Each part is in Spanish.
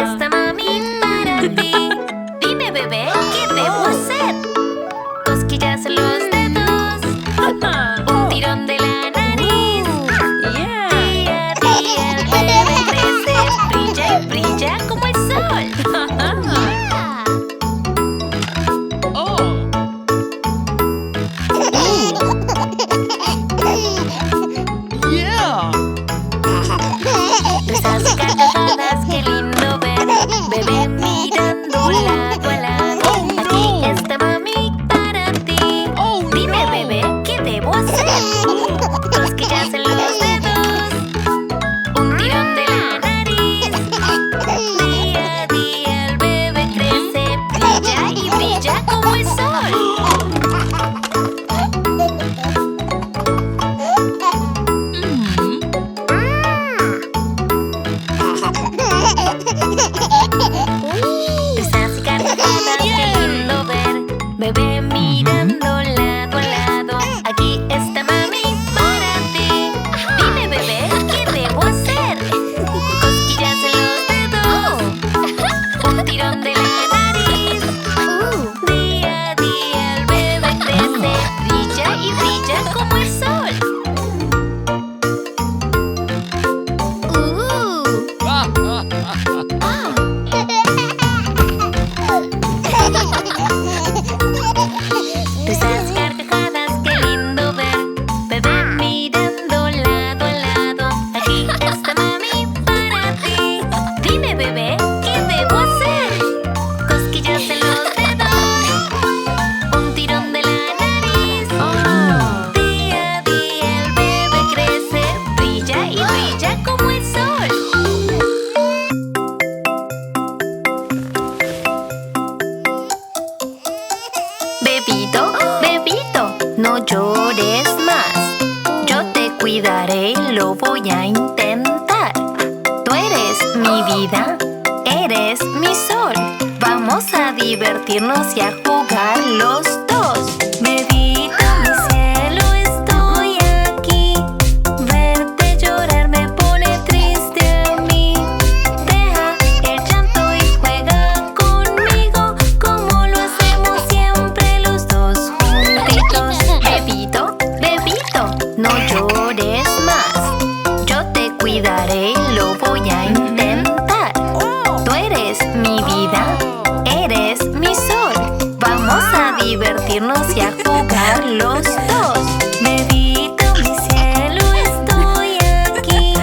está mami para ti. Dime, bebé, ¿qué debo hacer? Cosquillas en los dedos, un tirón de la nariz. Día a día el bebé crece, brilla y brilla como el sol. Risas, carcajadas, qué lindo ver. Bebé mirando lado a lado. Aquí está mami para ti. Dime, bebé, ¿qué debo hacer? Cosquillas en los dedos, un tirón de la nariz. Día a día el bebé crece, brilla y brilla como el sol. Risas y carcajadas, qué lindo ver. Bebé mirando lado a lado. Aquí está mami para ti. Dime, bebé, ¿qué debo hacer? Cosquillas en los dedos, un tirón de la nariz. Día a día el bebé crece, brilla y brilla como el sol. Risas, carcajadas, qué lindo ver. Bebé mirando lado a lado. Aquí está mami para ti. Dime, bebé, ¿qué debo hacer? Cosquillas en los dedos, un tirón de la nariz. Día a día el bebé crece, brilla y brilla como el sol. Bebito, bebito, no llores más. Yo te cuidaré y lo voy a intentar. Tú eres mi vida, eres mi sol. Vamos a divertirnos y a jugar los dos. Bebito, mi cielo, estoy aquí. Verte llorar me pone triste a mí. Deja el llanto y juega conmigo, como lo hacemos siempre los dos juntitos. Bebito, bebito, no llores más. Yo te cuidaré y lo voy a intentar. Tú eres mi vida, eres mi sol. Vamos a divertirnos y a jugar los dos. Bebito, mi cielo, estoy aquí.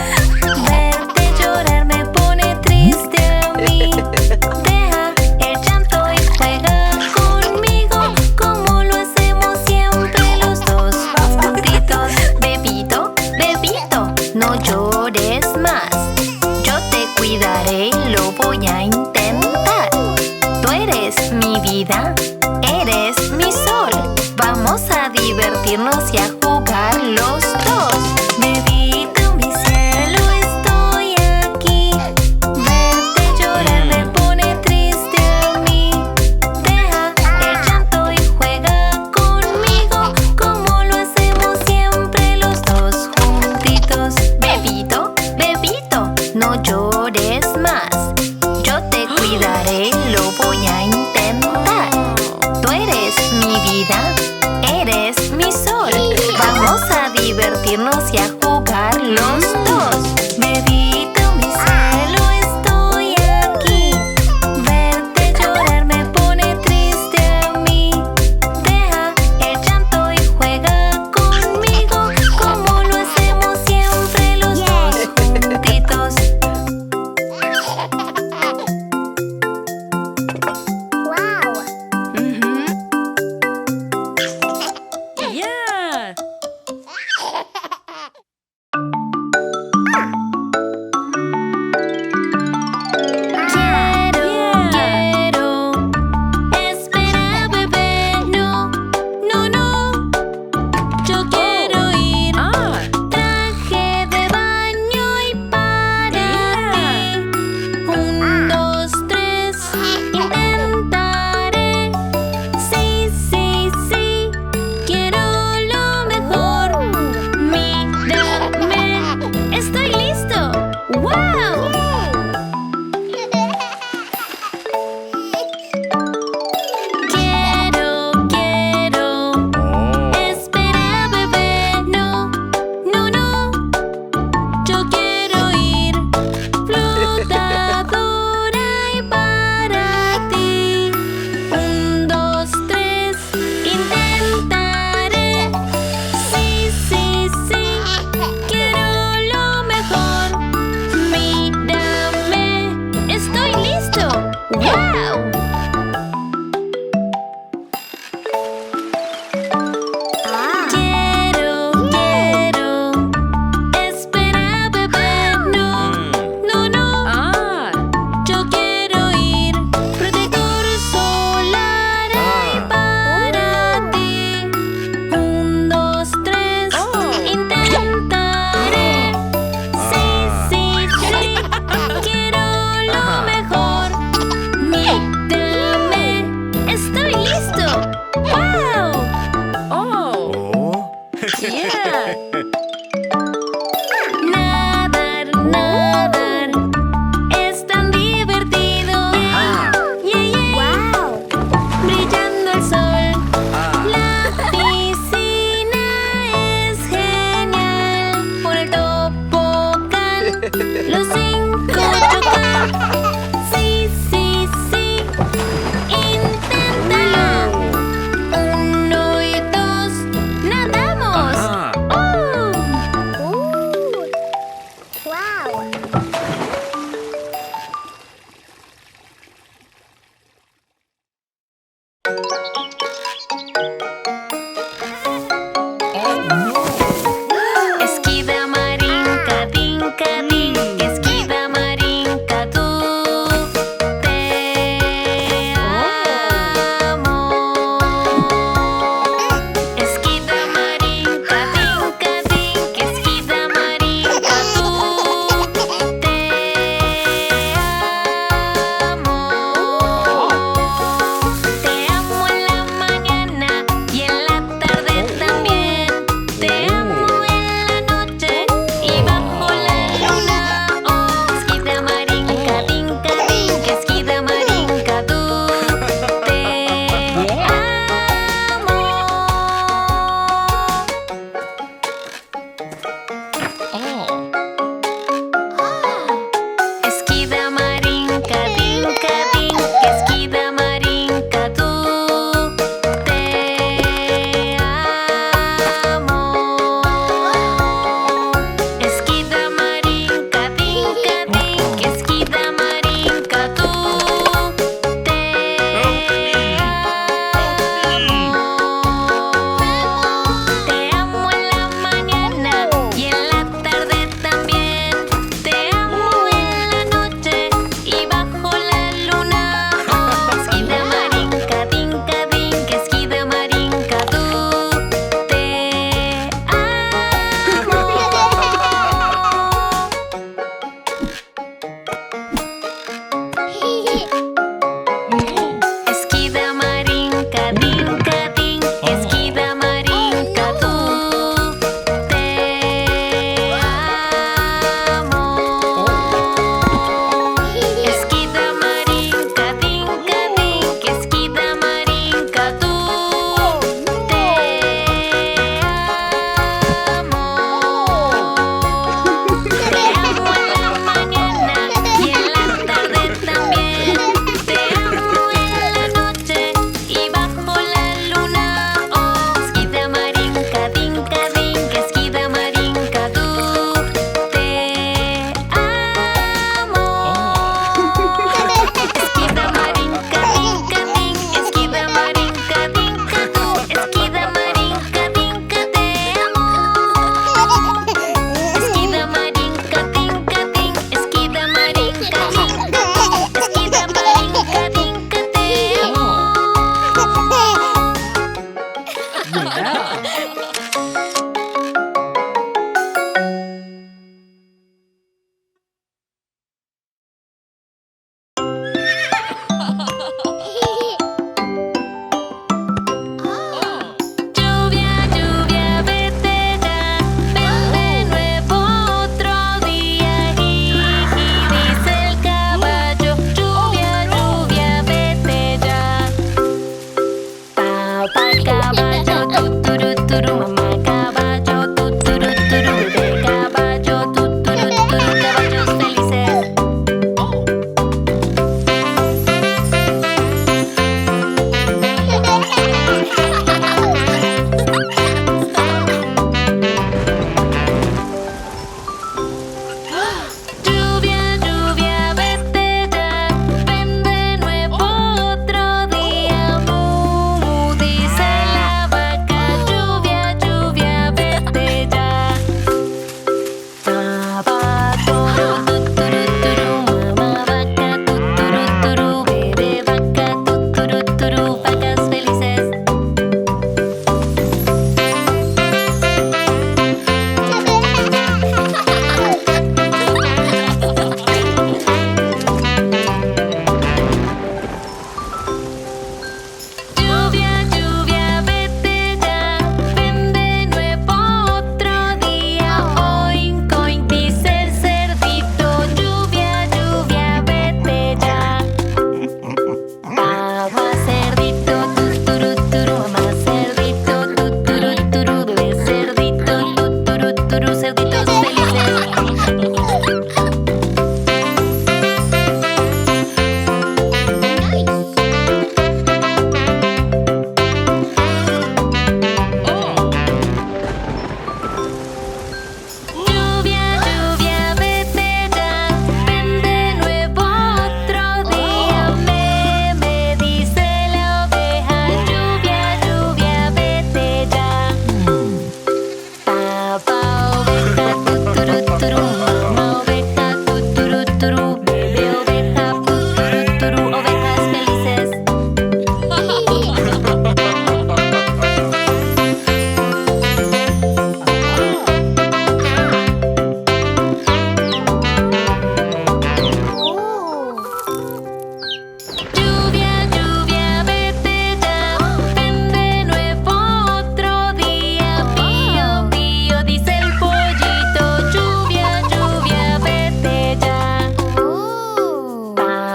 Verte llorar me pone triste a mí. Deja el llanto y juega conmigo, como lo hacemos siempre los dos juntitos. Bebito, bebito, no llores más. Yo te cuidaré y lo voy a intentar. Tú eres mi vida, eres mi sol. Vamos a divertirnos y a jugar los dos. Bebito, mi cielo, estoy aquí. Verte llorar me pone triste a mí. Deja el llanto y juega conmigo, como lo hacemos siempre los dos juntitos. Bebito, bebito, no llores más. Yo te cuidaré y lo voy a intentar. Tú eres mi vida, eres mi sol.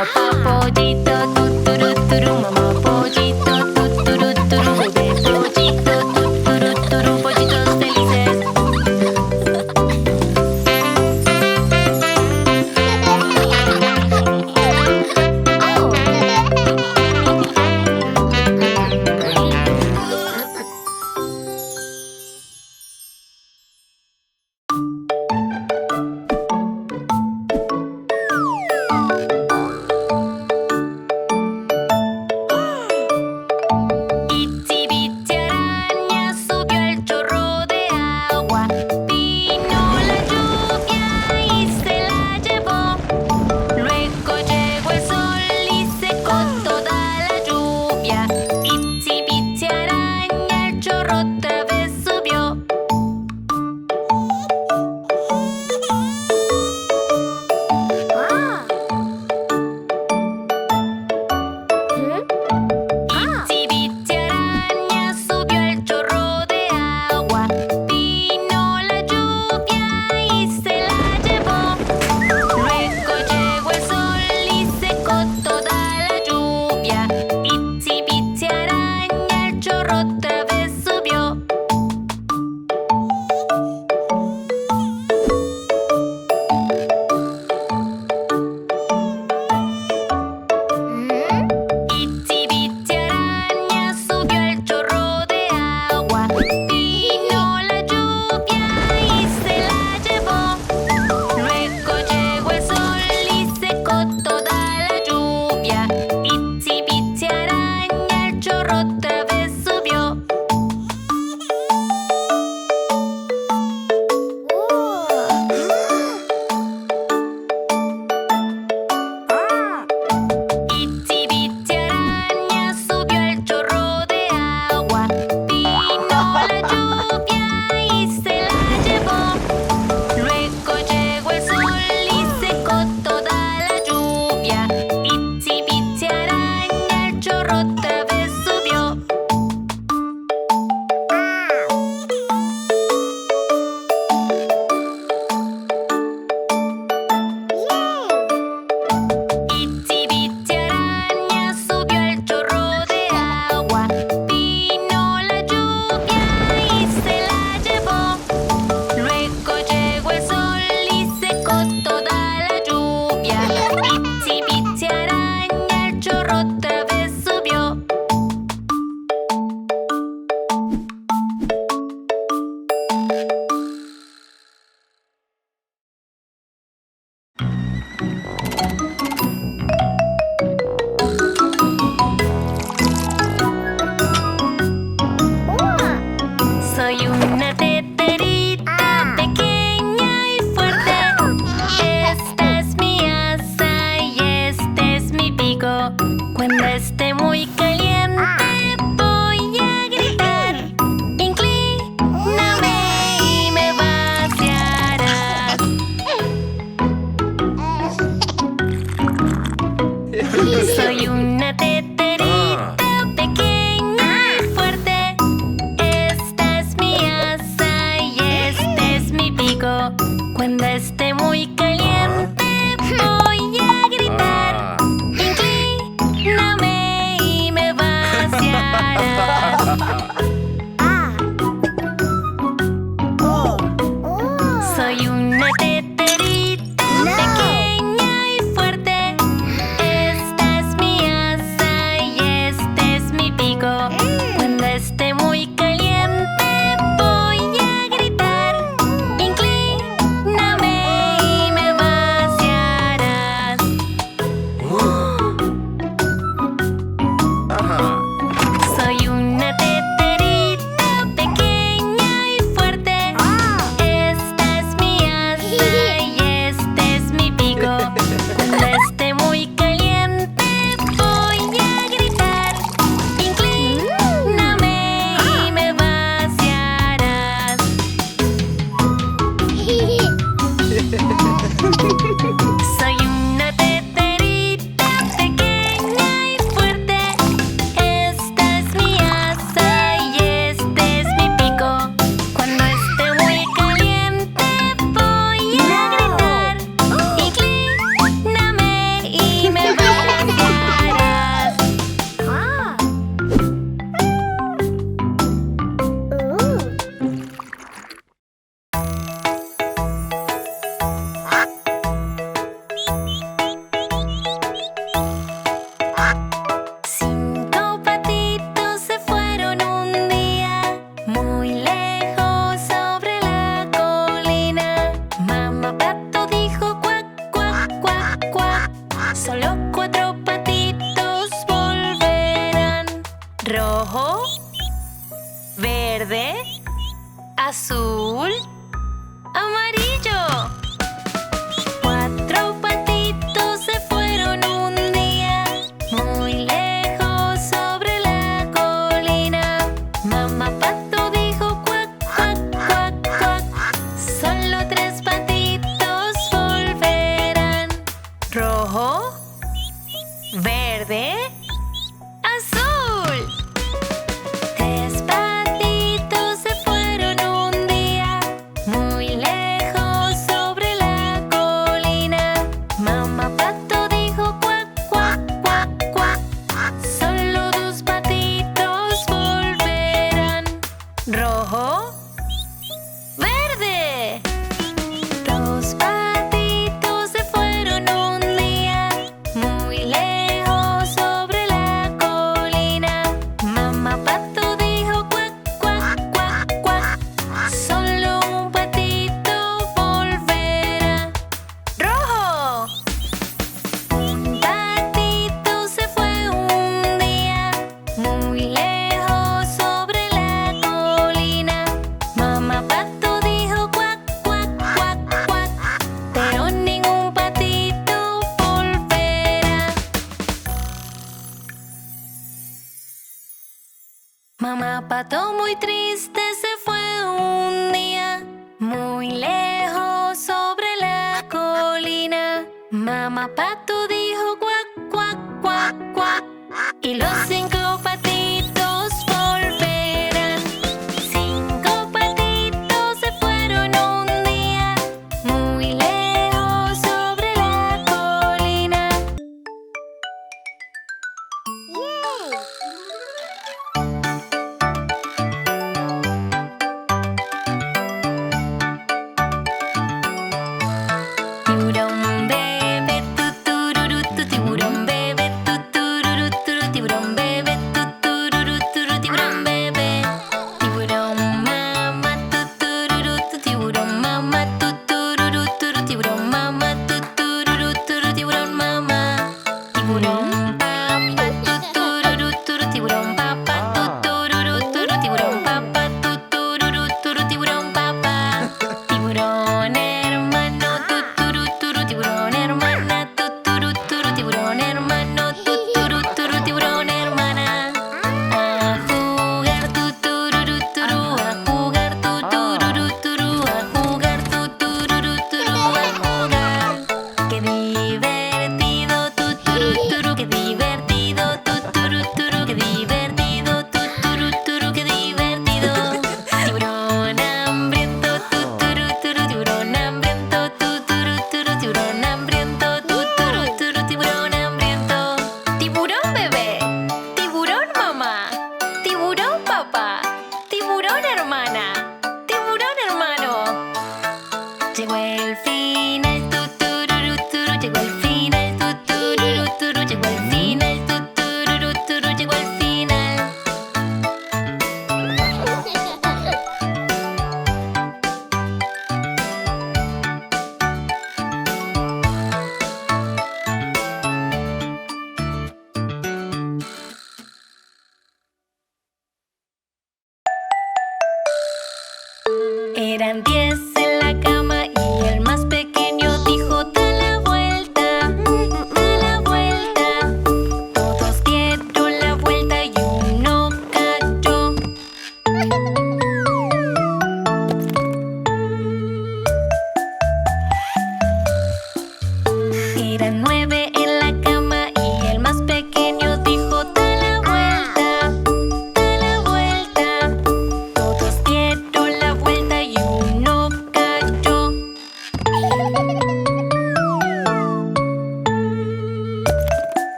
Mamá pollito, tuturu, turu, mamá pollito, tuturu, turu, bebé pollito, tuturu, turu, pollitos felices. Itsy bitsy araña subió al chorro de agua. Vino la lluvia y se la llevó. Luego llegó el sol y secó toda la lluvia. Itsy bitsy araña al chorro otra vez subió. Itsy bitsy araña subió al chorro de agua. Vino la lluvia y se la llevó. Luego llegó el sol y secó toda la lluvia. Itsy bitsy araña al chorro otra vez subió. Itsy bitsy araña subió al chorro de agua. Vino la lluvia y se la llevó. Luego llegó el sol y secó toda la lluvia. Itsy bitsy araña al chorro otra vez subió. Itsy bitsy araña subió al chorro de agua. Vino la lluvia y se la llevó. Luego llegó el sol y secó toda la lluvia. Itsy bitsy araña al chorro otra vez subió. Itsy bitsy araña subió al chorro de agua. Vino la lluvia y se la llevó. Luego llegó el sol y secó toda la lluvia. Itsy bitsy araña al chorro otra vez subió. Soy una teterita pequeña y fuerte. Esta es mi asa y este es mi pico. Cuando esté muy caliente voy a gritar. Inclíname y me vaciarás. Soy una teterita pequeña y fuerte. Esta es mi asa y este es mi pico. Cuando esté muy caliente voy a gritar. Inclíname y me vaciarás. Soy una teterita pequeña y fuerte. Esta es mi asa azul, amarillo. Cuatro patitos se fueron un día muy lejos sobre la colina. Mamá pato dijo cuac, cuac, cuac, cuac. Solo tres patitos volverán. Rojo, verde, azul. Tres patitos se fueron un día muy lejos sobre la colina. Mamá pato dijo cuac, cuac, cuac, cuac. Solo dos patitos volverán. Rojo, verde. Dos patitos se fueron un día muy lejos sobre la colina. Mamá pato dijo cuac, cuac, cuac, cuac. Solo un patito volverá. Rojo. Un patito se fue un día muy lejos sobre la colina. Mamá pato dijo cuac, cuac, cuac, cuac. Pero ningún patito volverá. Mamá pato muy triste se fue un día muy lejos sobre la colina. Mamá pato dijo cuac, cuac, cuac, cuac. Y los cinco patitos volverán. Cinco patitos se fueron un día muy lejos sobre la colina. Tiburón bebé, tutururutu, tiburón bebé, tutururuturu, tiburón bebé, tutururuturu, tiburón bebé. Tiburón mamá, tutururutu, tiburón mamá, tutururuturu, tiburón mamá, tutururuturu, tiburón mamá. Tiburón papá, tutururuturu, tiburón papá, tutururuturu, tiburón papá, tutururuturu, tiburón papá. Tiburón hermano, tuturuturu, tiburón hermana, tuturuturu, tiburón hermano, tuturuturu, tiburón hermana. A jugar, tutururuturu, a jugar, tutururuturu, a jugar, tutururuturu, a jugar. Qué divertido, tuturuturu, qué divertido.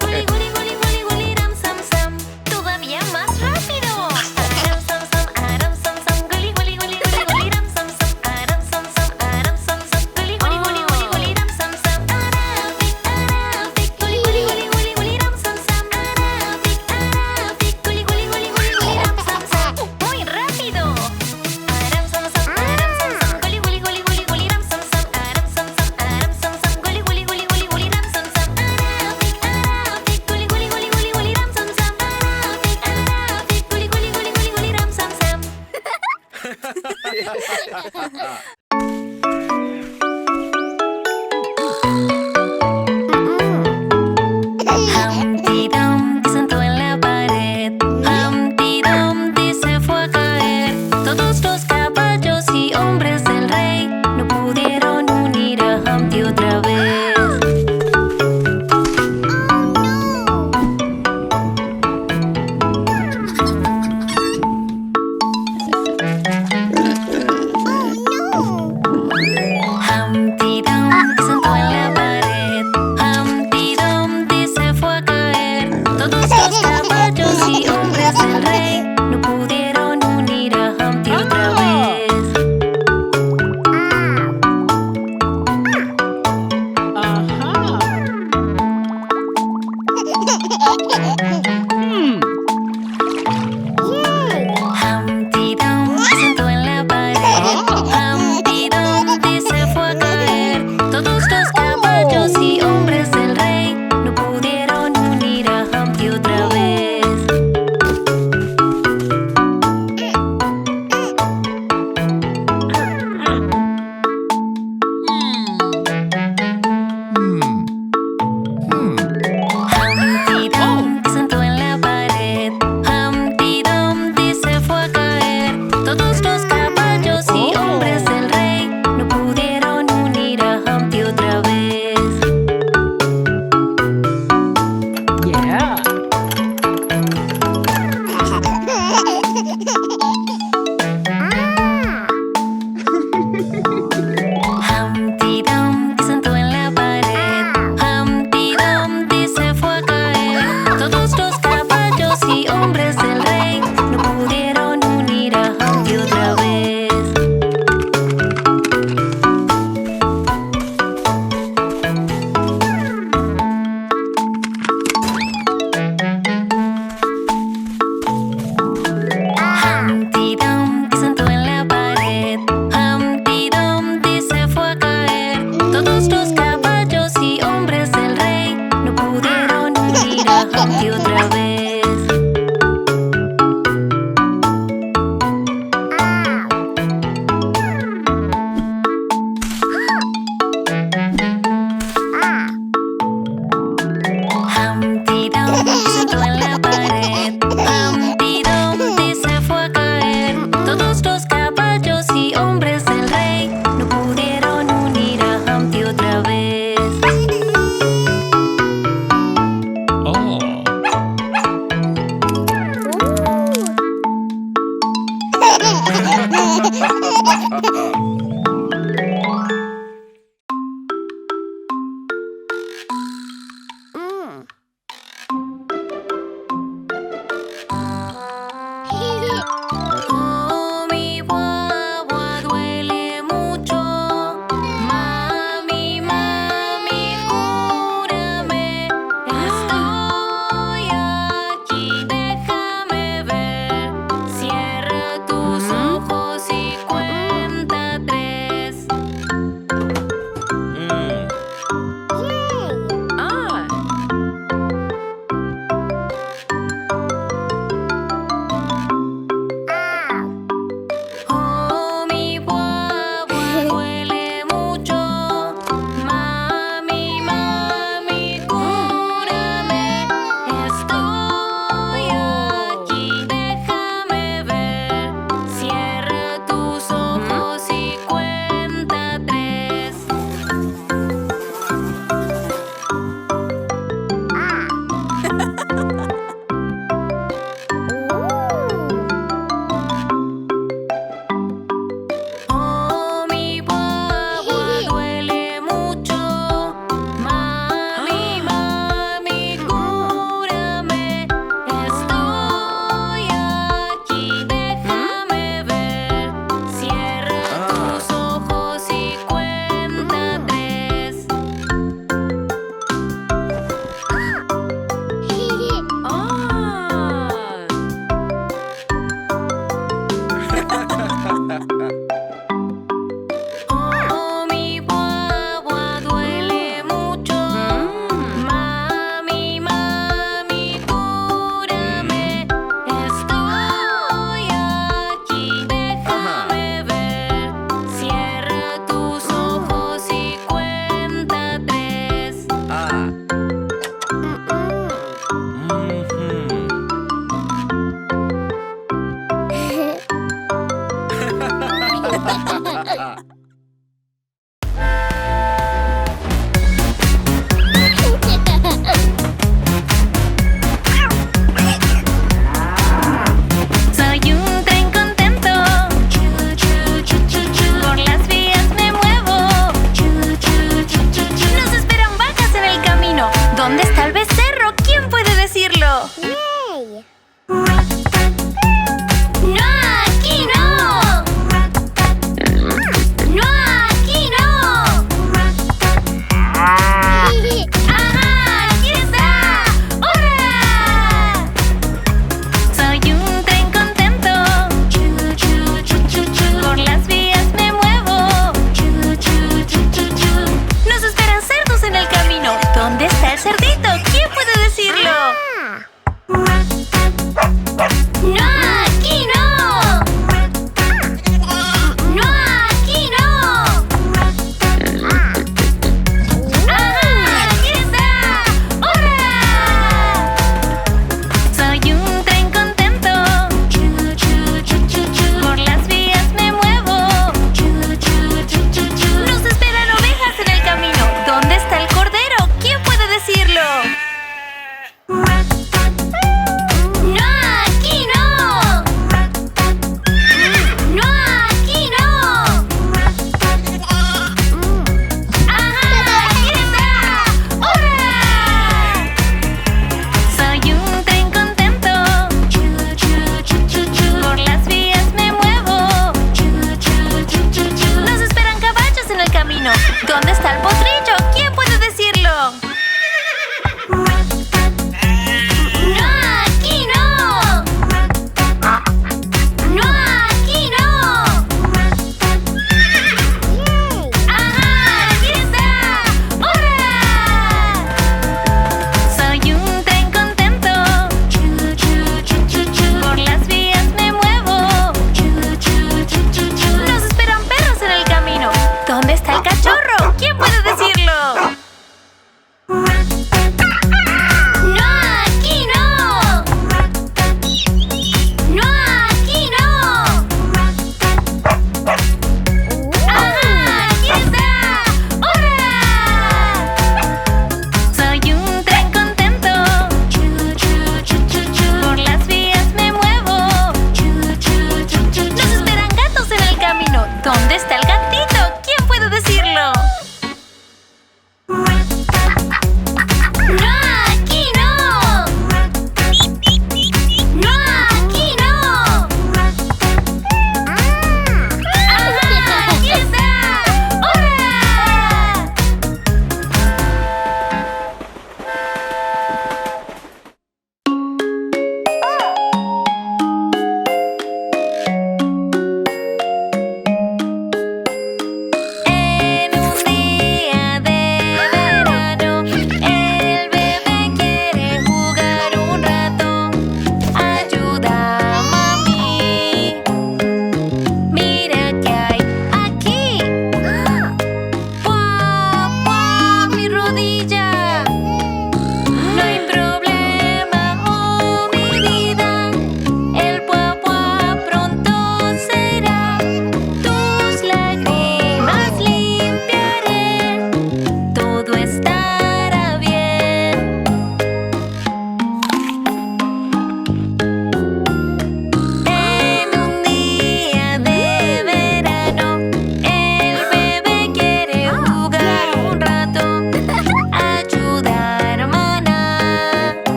Guli, guli, guli, guli, guli, ram, sam, sam. Todavía más rápido. Aram, sam, sam, aram, sam, sam. Guli, guli, guli, guli, guli, ram, sam, sam. Aram, sam, sam, aram, sam, sam. Guli, guli, guli, guli, guli, ram, sam, sam. Arabic, Arabic. Guli, guli, guli, guli, guli, ram, sam, sam. Arabic, Arabic. Guli, guli, guli, guli, guli, ram, sam, sam. Muy rápido. Aram, sam, sam, aram, sam, sam. Guli, guli, guli, guli, guli, ram, sam, sam. Aram, sam, sam, aram, sam, sam. Guli, guli, guli, guli, guli, ram, sam, sam. Arabic, Arabic. Guli, guli, guli, guli, guli, ram, sam, sam. Arabic, Arabic. Guli, guli, guli, guli, guli, ram, sam, sam. Humpty Dumpty sentó en la pared. Humpty Dumpty se fue a caer. Todos los caballos y hombres del rey no pudieron unir a Humpty otra vez. Humpty Dumpty sentó en la pared. Humpty Dumpty se fue a caer. Todos los caballos y hombres del rey no pudieron unir a Humpty otra vez. Humpty Dumpty sentó en la pared. Humpty Dumpty se fue a caer. Todos los caballos y hombres del rey no pudieron unir a Humpty otra vez. Humpty Dumpty sentó en la pared. Humpty Dumpty se fue a caer. Todos los caballos y hombres del rey no pudieron unir a Humpty otra vez. Humpty Dumpty sentó en la pared. Humpty Dumpty se fue a caer. Todos los caballos y hombres del rey no pudieron unir a Humpty otra vez. Humpty Dumpty sentó en la pared. Humpty Dumpty se fue a caer. Todos los caballos y hombres del rey no pudieron unir a Humpty otra vez. Humpty Dumpty sentó en la pared. Humpty Dumpty se fue a caer. Todos los caballos y hombres del rey no pudieron unir a Humpty otra vez.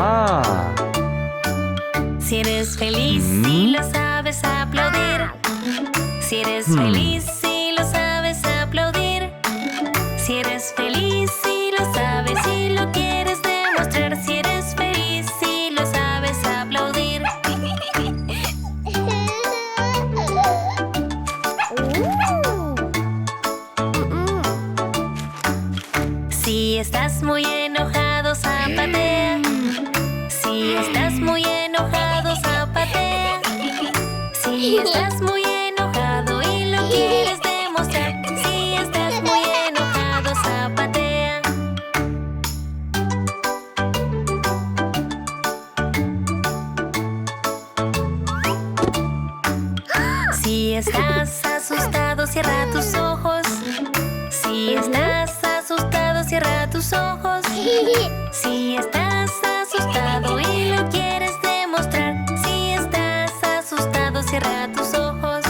Ah. Si eres feliz y lo sabes aplaudir. Si eres feliz y lo sabes aplaudir. Si eres feliz y lo sabes y lo quieres demostrar. Si eres feliz y lo sabes aplaudir. Si estás muy enojado, zapatea. Si estás muy enojado, zapatea. Si estás muy enojado y lo quieres demostrar. Si estás muy enojado, zapatea. Si estás asustado, cierra tus ojos. Si estás asustado, cierra tus ojos. Si estás asustado y lo quieres demostrar. Si estás asustado, cierra tus ojos.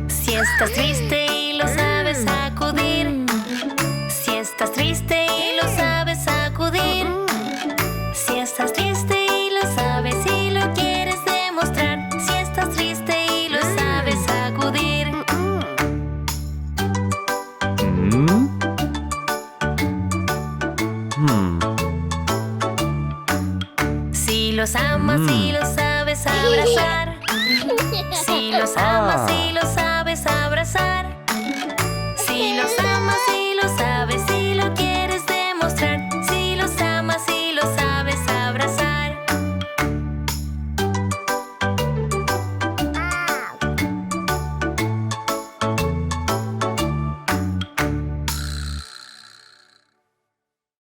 Si estás triste y lo sabes sacudir. Si estás triste y lo sabes sacudir. Si estás triste y lo sabes y lo quieres demostrar. Si estás triste y lo sabes sacudir. Si los amas y lo sabes abrazar. Si los amas